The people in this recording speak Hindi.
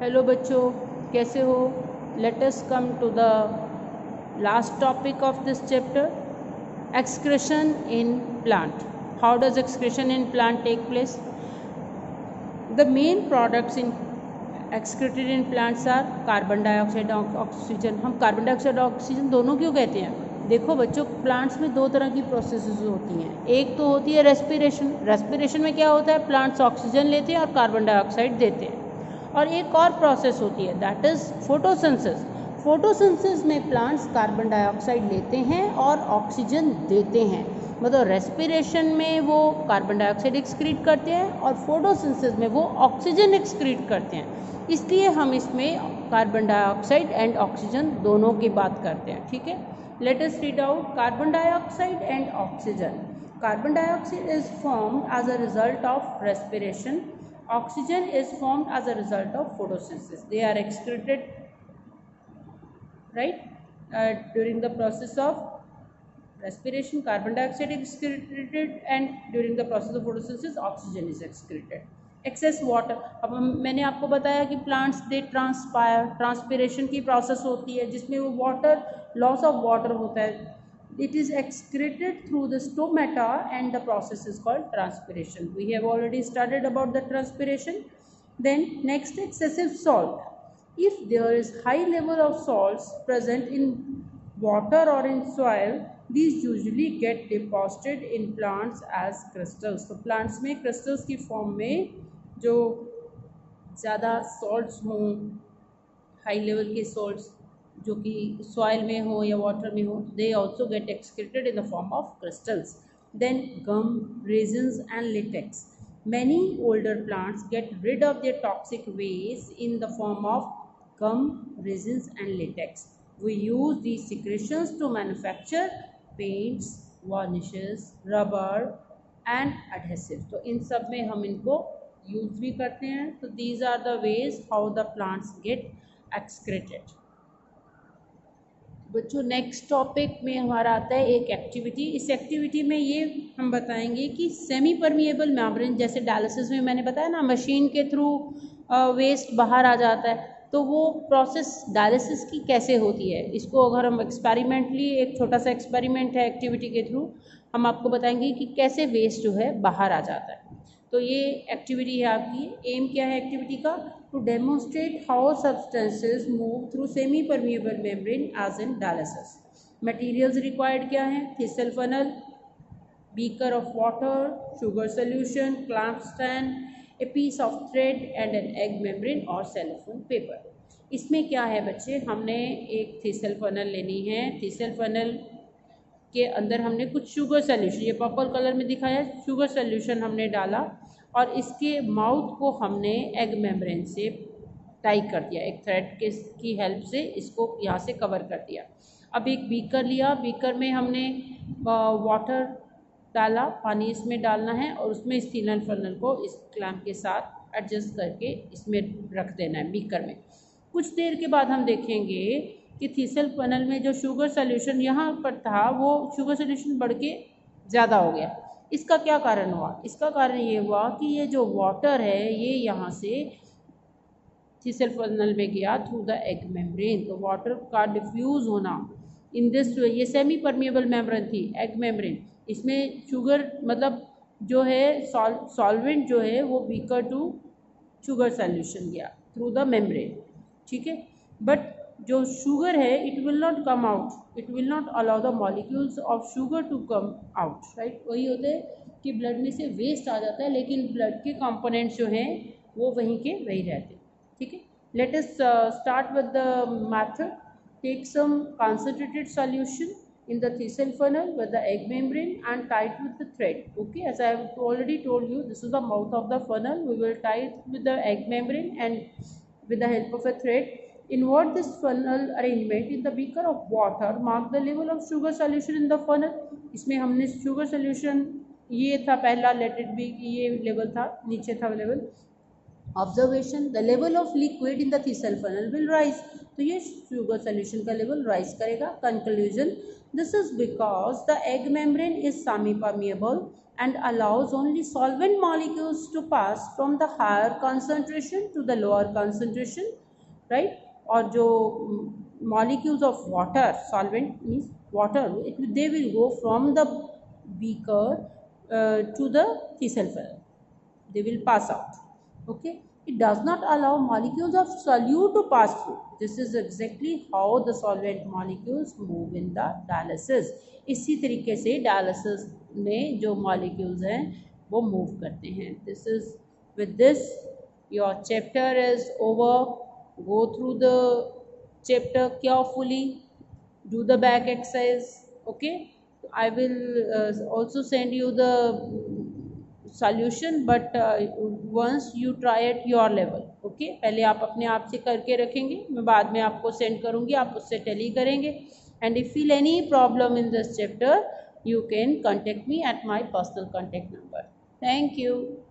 हेलो बच्चों, कैसे हो? Let us come to the last topic of this chapter, excretion in plant. How does excretion in plant take place? The main products in excreted in plants are carbon dioxide, oxygen. हम कार्बन डाइऑक्साइड और ऑक्सीजन दोनों क्यों कहते हैं? देखो बच्चों, प्लांट्स में दो तरह की प्रोसेसेस होती हैं. एक तो होती है रेस्पिरेशन. रेस्पिरेशन में क्या होता है? प्लांट्स ऑक्सीजन लेते हैं और कार्बन डाइऑक्साइड देते हैं. और एक और प्रोसेस होती है, दैट इज़ फोटोसिंथेसिस. फोटोसिंथेसिस में प्लांट्स कार्बन डाइऑक्साइड लेते हैं और ऑक्सीजन देते हैं. मतलब रेस्पिरेशन में वो कार्बन डाइऑक्साइड एक्सक्रीट करते हैं और फोटोसिंथेसिस में वो ऑक्सीजन एक्सक्रीट करते हैं. इसलिए हम इसमें कार्बन डाइऑक्साइड एंड ऑक्सीजन दोनों की बात करते हैं. ठीक है, let us read out carbon dioxide and oxygen. Carbon dioxide is formed as a result of respiration. Oxygen is formed as a result of photosynthesis. They are excreted, right? During the process of respiration, carbon dioxide is excreted, and during the process of photosynthesis, oxygen is excreted. Excess water. अब मैंने आपको बताया कि plants they transpire. Transpiration की process होती है जिसमें वो water loss of water होता है. It is excreted through the stomata and the process is called transpiration. We have already studied about the transpiration. Then next, excessive salt. If there is high level of salts present in water or in soil, these usually get deposited in plants as crystals. तो plants में crystals की form में जो ज़्यादा salts हों, high level के salts जो कि सॉइल में हो या वाटर में हो, they also get excreted in the form of crystals. Then gum, resins and latex. Many older plants get rid of their toxic waste in the form of gum, resins and latex. We use these secretions to manufacture paints, varnishes, rubber and adhesive. तो इन सब में हम इनको यूज भी करते हैं. तो these are the ways how the plants get excreted. बच्चों, नेक्स्ट टॉपिक में हमारा आता है एक एक्टिविटी. इस एक्टिविटी में ये हम बताएंगे कि सेमी परमिएबल मेम्ब्रेन, जैसे डायलिसिस में मैंने बताया ना, मशीन के थ्रू वेस्ट बाहर आ जाता है, तो वो प्रोसेस डायलिसिस की कैसे होती है. इसको अगर हम एक्सपेरिमेंटली, एक छोटा सा एक्सपेरिमेंट है एक्टिविटी के थ्रू, हम आपको बताएंगे कि कैसे वेस्ट जो है बाहर आ जाता है. तो ये एक्टिविटी है आपकी. एम क्या है एक्टिविटी का? To demonstrate how substances move through semi permeable membrane as in dialysis. Materials required क्या हैं? Thistle funnel, beaker of water, sugar solution, clamp stand, a piece of thread and an egg membrane और सेलोफोन पेपर. इसमें क्या है बच्चे, हमने एक थिसल फनल लेनी है. थिसल फनल के अंदर हमने कुछ शुगर सोल्यूशन, ये पर्पल कलर में दिखाया, शुगर सोल्यूशन हमने डाला और इसके माउथ को हमने एग मेम्ब्रेन से टाई कर दिया. एक थ्रेड की हेल्प से इसको यहाँ से कवर कर दिया. अब एक बीकर लिया, बीकर में हमने वाटर डाला, पानी इसमें डालना है और उसमें इस थिनल फनल को इस क्लैंप के साथ एडजस्ट करके इसमें रख देना है बीकर में. कुछ देर के बाद हम देखेंगे कि थिसल फनल में जो शुगर सोल्यूशन यहाँ पर था, वो शुगर सोल्यूशन बढ़ के ज़्यादा हो गया. इसका क्या कारण हुआ? इसका कारण ये हुआ कि ये जो वाटर है ये यहाँ से थिसल फनल में गया थ्रू द एग मेम्ब्रेन. तो वाटर का डिफ्यूज़ होना इन दिस, ये सेमी परमिएबल मेम्ब्रेन थी, एग मेम्ब्रेन. इसमें शुगर मतलब जो है सॉल्वेंट जो है वो बीकर टू शुगर सोल्यूशन गया थ्रू द मेम्ब्रेन. ठीक है, बट जो शुगर है it will not come out, it will not allow the molecules of sugar to come out. Right, वही होता है कि ब्लड में से वेस्ट आ जाता है लेकिन ब्लड के कंपोनेंट्स जो हैं वो वहीं के वही रहते हैं. ठीक है, let us start with the method. Take some concentrated solution in the thistle funnel with the egg membrane and tie it with the thread. Okay, as I have already told you, this is the mouth of the funnel. We will tie it with the egg membrane and with the help of a thread. Invert this funnel arrangement in the beaker of water. Mark the level of sugar solution in the funnel. इसमें हमने sugar solution ये था पहला, let it be, ये लेवल था, नीचे था level. Observation: the level of liquid in the thistle funnel will rise. तो ये sugar solution का level rise करेगा. Conclusion: this is because the egg membrane is semi permeable and allows only solvent molecules to pass from the higher concentration to the lower concentration, right? और जो molecules of water, solvent means water, they will go from the beaker to the Kiesel film. They will pass out. Okay, it does not allow molecules of solute to pass through. This is exactly how the solvent molecules move in the dialysis. इसी तरीके से डायलिसिस में जो molecules हैं वो move करते हैं. This is, with this your chapter is over. Go through the chapter carefully, do the back exercise. Okay, I will also send you the solution, but once you try at your level. Okay, पहले आप अपने आप से करके रखेंगे, मैं बाद में आपको सेंड करूँगी, आप उससे टैली करेंगे. And if feel any problem in this chapter, you can contact me at my personal contact number. Thank you.